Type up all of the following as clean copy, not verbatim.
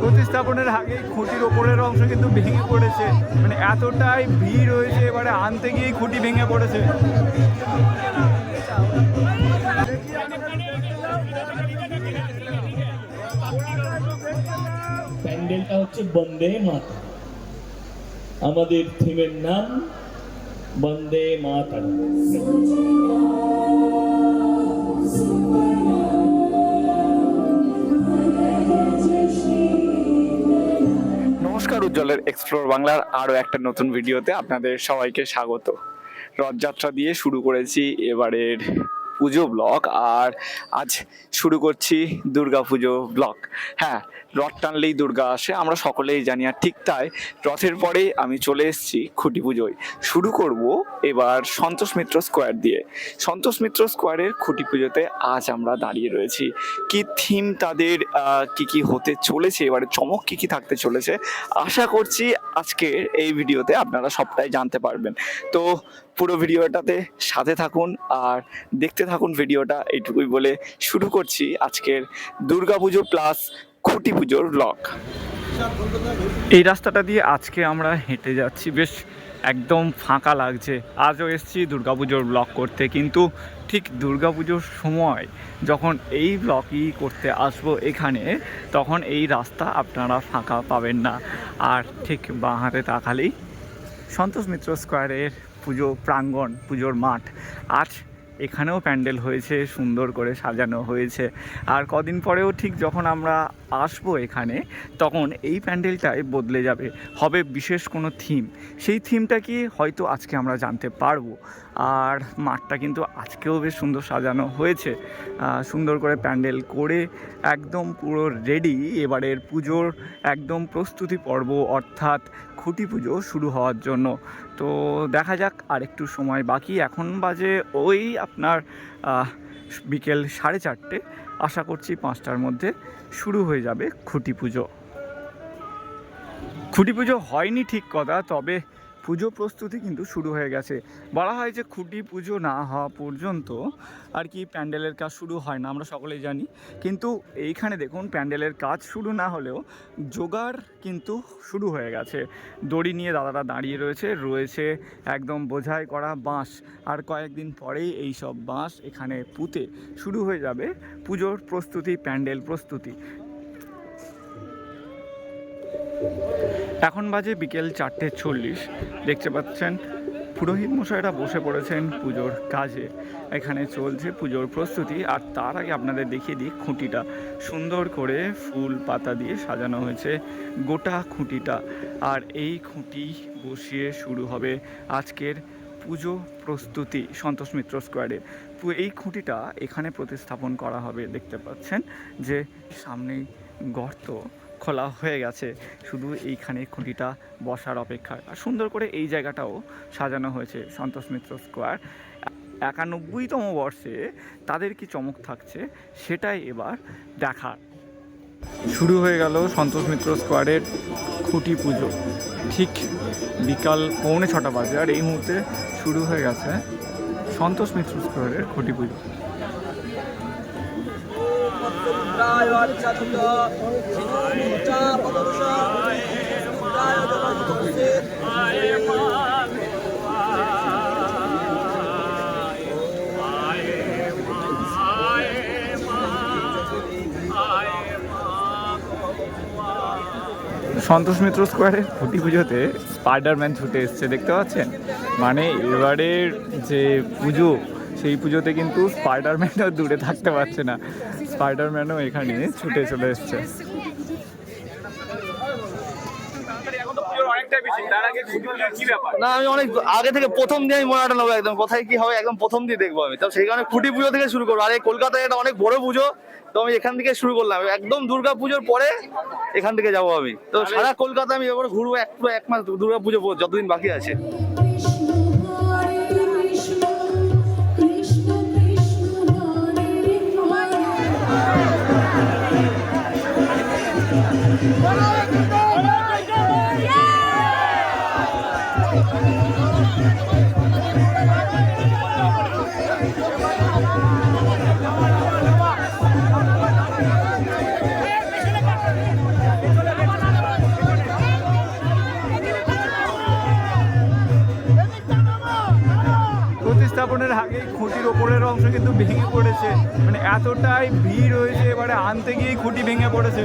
প্রতিস্থাপনের আগেই খুঁটির ওপরের অংশ কিন্তু ভেঙে পড়েছে, মানে এতটাই ভিড় হয়েছে, এবারে আনতে গিয়েই খুঁটি ভেঙে পড়েছে। প্যান্ডেলটা হচ্ছে বন্দে মাতরম, আমাদের থিমের নাম বন্দে মাতরম। নমস্কার, উজ্জ্বলের এক্সপ্লোর বাংলার আরও একটা নতুন ভিডিওতে আপনাদের সবাইকে স্বাগত। রথযাত্রা দিয়ে শুরু করেছি এবারের পুজো ব্লগ, আর আজ শুরু করছি দুর্গা পুজো ব্লগ। হ্যাঁ, রথ টানলেই দুর্গা আসে, আমরা সকলেই জানি, আর ঠিক তাই রথের পরেই আমি চলে এসেছি খুঁটি পুজোয়। শুরু করব এবার সন্তোষ মিত্র স্কোয়ার দিয়ে। সন্তোষ মিত্র স্কোয়ারের খুঁটি পুজোতে আজ আমরা দাঁড়িয়ে রয়েছি। কি থিম তাদের, কি হতে চলেছে, এবারে চমক কি থাকতে চলেছে, আশা করছি আজকের এই ভিডিওতে আপনারা সবটাই জানতে পারবেন। তো পুরো ভিডিওটাতে সাথে থাকুন আর দেখতে থাকুন ভিডিওটা, এইটুকুই বলে শুরু করছি আজকের দুর্গাপুজো প্লাস খুঁটি পুজোর ব্লগ। এই রাস্তাটা দিয়ে আজকে আমরা হেঁটে যাচ্ছি, বেশ একদম ফাঁকা লাগছে। আজও এসেছি দুর্গাপুজোর ব্লগ করতে, কিন্তু ঠিক দুর্গাপুজোর সময় যখন এই ব্লগই করতে আসবো এখানে, তখন এই রাস্তা আপনারা ফাঁকা পাবেন না। আর ঠিক বাঁ হাতে তাকালেই সন্তোষ মিত্র স্কোয়ারের পুজো প্রাঙ্গণ, পুজোর মাঠ। আজ এখানেও প্যান্ডেল হয়েছে, সুন্দর করে সাজানো হয়েছে। আর কদিন পরেও ঠিক যখন আমরা আসবো এখানে, তখন এই প্যান্ডেলটাই বদলে যাবে, হবে বিশেষ কোনো থিম। সেই থিমটা কি হয়তো আজকে আমরা জানতে পারবো। আর মাঠটা কিন্তু আজকেও বেশ সুন্দর সাজানো হয়েছে, সুন্দর করে প্যান্ডেল করে একদম পুরো রেডি এবারের পুজোর একদম প্রস্তুতি পর্ব, অর্থাৎ খুঁটি পুজো শুরু হওয়ার জন্য। তো দেখা যাক, আর একটু সময় বাকি। এখন বাজে ওই আপনার বিকেল 4:30। আশা করছি 5টার মধ্যে শুরু হয়ে যাবে খুঁটি পুজো। খুঁটি পুজো হয়নি ঠিক কথা, তবে পুজো প্রস্তুতি কিন্তু শুরু হয়ে গেছে। বলা হয় যে খুঁটি পুজো না হওয়া পর্যন্ত আর কি প্যান্ডেলের কাজ শুরু হয় না, আমরা সকলেই জানি। কিন্তু এইখানে দেখুন, প্যান্ডেলের কাজ শুরু না হলেও জোগাড় কিন্তু শুরু হয়ে গেছে। দড়ি নিয়ে দাদারা দাঁড়িয়ে রয়েছে একদম বোঝাই করা বাঁশ। আর কয়েকদিন পরেই এই সব বাঁশ এখানে পুঁতে শুরু হয়ে যাবে পুজোর প্রস্তুতি, প্যান্ডেল প্রস্তুতি। এখন বাজে বিকেল 4:40। দেখতে পাচ্ছেন পুরোহিত মশাইরা বসে পড়েছেন পুজোর কাজে। এখানে চলছে পুজোর প্রস্তুতি। আর তার আগে আপনাদের দেখিয়ে দিই, খুঁটিটা সুন্দর করে ফুল পাতা দিয়ে সাজানো হয়েছে গোটা খুঁটিটা। আর এই খুঁটি বসিয়ে শুরু হবে আজকের পুজো প্রস্তুতি সন্তোষ মিত্র স্কোয়ারে। এই খুঁটিটা এখানে প্রতিস্থাপন করা হবে। দেখতে পাচ্ছেন যে সামনেই গর্ত খোলা হয়ে গেছে, শুধু এইখানে খুঁটিটা বসার অপেক্ষা। আর সুন্দর করে এই জায়গাটাও সাজানো হয়েছে সন্তোষ মিত্র স্কোয়ার। 91তম বর্ষে তাদের কি চমক থাকছে সেটাই এবার দেখার। শুরু হয়ে গেল সন্তোষ মিত্র স্কোয়ারের খুঁটি পুজো। ঠিক বিকাল 6:45 বাজে, আর এই মুহূর্তে শুরু হয়ে গেছে সন্তোষ মিত্র স্কোয়ারের খুঁটি পুজো। সন্তোষ মিত্র স্কোয়ারে খুঁটি পুজোতে স্পাইডারম্যান ছুটে এসছে, দেখতে পাচ্ছেন। মানে এবারের যে পুজো, সেই পুজোতে কিন্তু স্পাইডারম্যানও দূরে থাকতে পারছে না, স্পাইডারম্যানও এখানে ছুটে চলে এসছে। না, আমি অনেক আগে থেকে প্রথম দিয়ে আমি মনে নেবো, একদম কোথায় কি হবে একদম প্রথম দিয়ে দেখবো আমি। তো সেই কারণে খুঁটি পুজো থেকে শুরু করবো। আর এই কলকাতায় এটা অনেক বড় পুজো, তো আমি এখান থেকে শুরু করলাম। একদম দুর্গা পুজোর পরে এখান থেকে যাবো আমি। তো সারা কলকাতা আমি এবার ঘুরবো এক মাস, দুর্গা পুজো যতদিন বাকি আছে। বিসর্জনের আগে খুঁটির ওপরের অংশ কিন্তু ভেঙে পড়েছে, মানে এতটাই ভিড় হয়েছে, এবারে আনতে গিয়েই খুঁটি ভেঙে পড়েছে।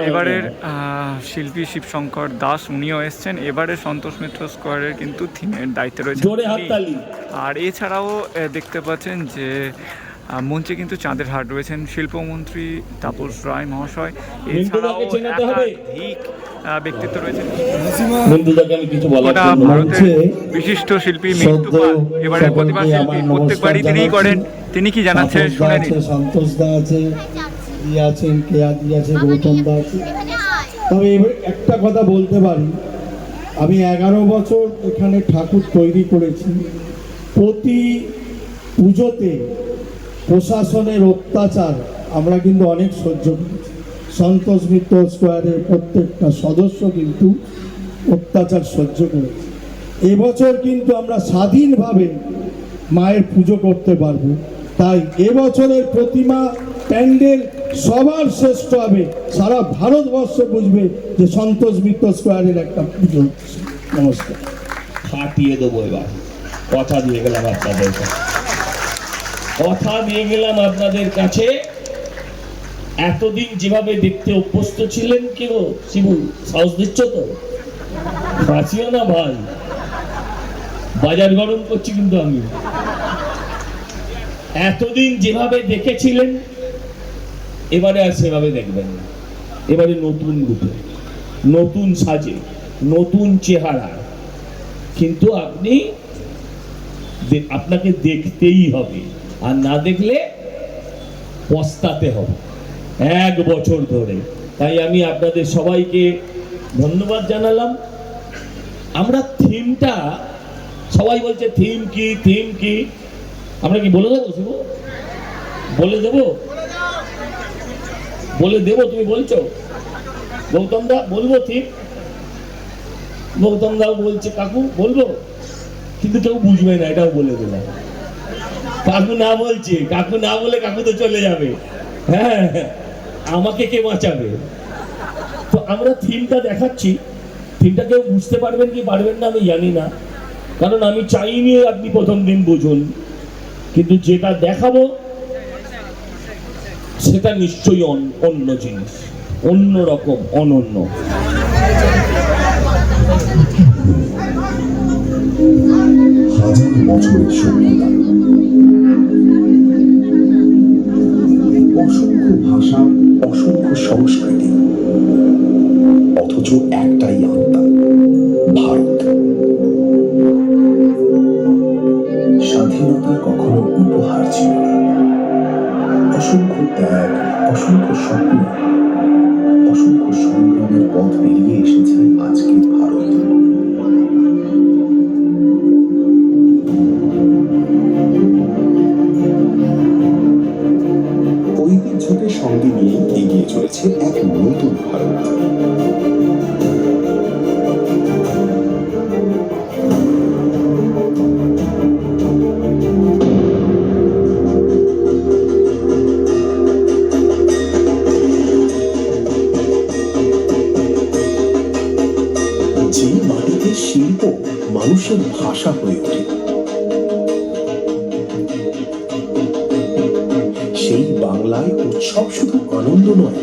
এবারের শিল্পী শিবশঙ্কর দাস উনিও এসছেন। এবারে সন্তোষ মিত্র স্কোয়ারের কিন্তু থিমের দায়িত্বে রয়েছে। আর এছাড়াও দেখতে পাচ্ছেন যে মঞ্চে কিন্তু চাঁদের হাট রয়েছেন শিল্পমন্ত্রী তাপস রায় মহাশয়। এছাড়াও একাধিক ব্যক্তিত্ব রয়েছেন। ভারতের বিশিষ্ট শিল্পী মৃত্যু পাল এবারে প্রতিভা শিল্পী, প্রত্যেকবারই তিনিই করেন। তিনি কি জানাচ্ছেন শুনে নিন। সন্তোষ দা আছে, আছেন কেয়াদি আছে, গৌতম দা আছে। তবে একটা কথা বলতে পারি, আমি 11 বছর এখানে ঠাকুর তৈরি করেছি। প্রতি পুজোতে প্রশাসনের অত্যাচার আমরা কিন্তু অনেক সহ্য করেছি। সন্তোষ মিত্র স্কোয়ারের প্রত্যেকটা সদস্য কিন্তু অত্যাচার সহ্য করেছে। এবছর কিন্তু আমরা স্বাধীনভাবে মায়ের পুজো করতে পারবো। তাই এবছরের প্রতিমা প্যান্ডেল সবার শ্রেষ্ঠ হবে, সারা ভারতবর্ষ বুঝবে যে সন্তোষ মিত্র স্কোয়ারের একটা পুজো। নমস্কার। ফাটিয়ে দেবো এবার, কথা দিয়ে গেলাম আপনাদের কাছে, কথা দিয়ে গেলাম আপনাদের কাছে। এতদিন যেভাবে দেখতে অভ্যস্ত ছিলেন, কেউ শিবু সাহস দিচ্ছ তো, ফাঁসিও না ভাই, বাজার গরম করছি কিন্তু আমি। এতদিন যেভাবে দেখেছিলেন এবারে আর সেভাবে দেখবেন না। এবারে নতুন রূপে, নতুন সাজে, নতুন চেহারা। কিন্তু আপনাকে দেখতেই হবে, আর না দেখলে পস্তাতে হবে 1 বছর ধরে। তাই আমি আপনাদের সবাইকে ধন্যবাদ জানালাম। আমরা থিমটা, সবাই বলছে থিম কি থিম কি, আমরা কি বলে দেবো শিবু? বলে দেবো? বলে দেবো তুমি বলছো? গৌতম দা বলবো ঠিক? গৌতম দাও বলছে কাকু বলবো, কিন্তু কেউ বুঝবে না, এটাও বলে দিলাম। কাকু না বলছে, কাকু না বলে কাকু তো চলে যাবে, হ্যাঁ আমাকে কে বাঁচাবে? তো আমরা থিমটা দেখাচ্ছি, থিমটা কেউ বুঝতে পারবেন কি পারবেন না আমি জানি না, কারণ আমি চাইনি আপনি প্রথম দিন বুঝুন, কিন্তু যেটা দেখাবো সেটা নিশ্চয়ই অন্য জিনিস, অন্য রকম, অনন্য। হাজার বছরের সভ্যতা, অসংখ্য ভাষা, অসংখ্য সংস্কৃতি, অথচ একটাই আত্মা, ভারত। স্বাধীনতা কখনো উপহার ছিল না, অসংখ্য ত্যাগ, অসংখ্য স্বপ্ন, অসংখ্য সংগ্রামের পথ পেরিয়ে এসেছে আজকের ভারত। ঐতিহ্যকে সঙ্গে নিয়ে এগিয়ে চলেছে এক নতুন ভারত। যে মাটিতে শিল্প মানুষের ভাষা হয়ে ওঠে, সেই বাংলায় উৎসব শুধু আনন্দ নয়,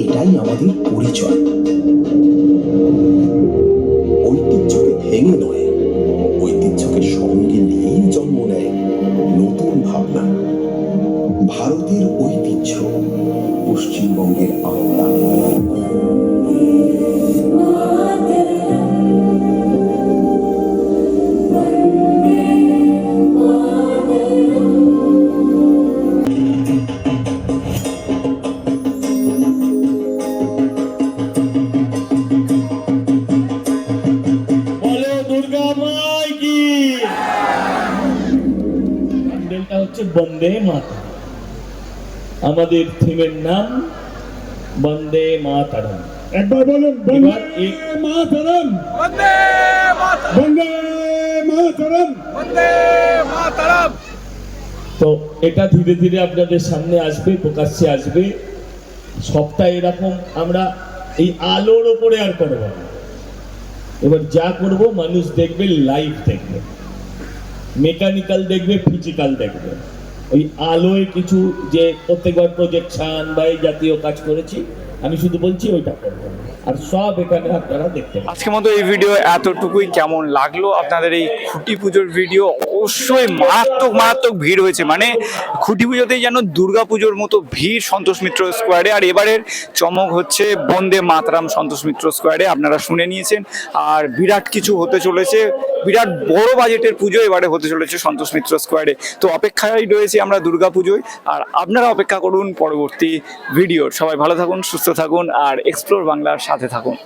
এটাই আমাদের পরিচয়। ঐতিহ্যকে ভেঙে নয়, ঐতিহ্যকে সঙ্গে নিয়েই জন্ম নেয় নতুন ভাবনা। ভারতের ঐতিহ্য, পশ্চিমবঙ্গের আত্মা। হচ্ছে বন্দে মাতরম, আমাদের থিমের নাম বন্দে মাতরম। একবার বলুন বন্দে মাতরম, বন্দে মাতরম, বন্দে মাতরম। তো এটা ধীরে ধীরে আপনাদের সামনে আসবে, প্রকাশ্যে আসবে। সবটা এরকম আমরা এই আলোর ওপরে আর করব না, এবার যা করব মানুষ দেখবে, লাইভ দেখবে, মেকানিক্যাল দেখবে, ফিজিক্যাল দেখবে। ওই আলোয় কিছু যে প্রত্যেকবার প্রজেকশন বা এই জাতীয় কাজ করেছি, আমি শুধু বলছি ওইটা করবো, আর সব এখানে আপনারা দেখতে পাবেন। আজকের মতো এই ভিডিও এতটুকুই। কেমন লাগলো আপনাদের এই খুঁটি পুজোর ভিডিও? অবশ্যই মারাত্মক মারাত্মক ভিড় হয়েছে, মানে খুঁটি পুজোতেই যেন দুর্গা পুজোর মতো ভিড় সন্তোষ মিত্র স্কোয়ারে। আর এবারের চমক হচ্ছে বন্দে মাতরম সন্তোষ মিত্র স্কোয়ারে, আপনারা শুনে নিয়েছেন। আর বিরাট কিছু হতে চলেছে, বিরাট বড় বাজেটের পুজো এবারে হতে চলেছে সন্তোষ মিত্র স্কোয়ারে। তো অপেক্ষায় রয়েছি আমরা দুর্গা পুজোয়, আর আপনারা অপেক্ষা করুন পরবর্তী ভিডিওর। সবাই ভালো থাকুন, সুস্থ থাকুন, আর এক্সপ্লোর বাংলার সাথে থাকুন।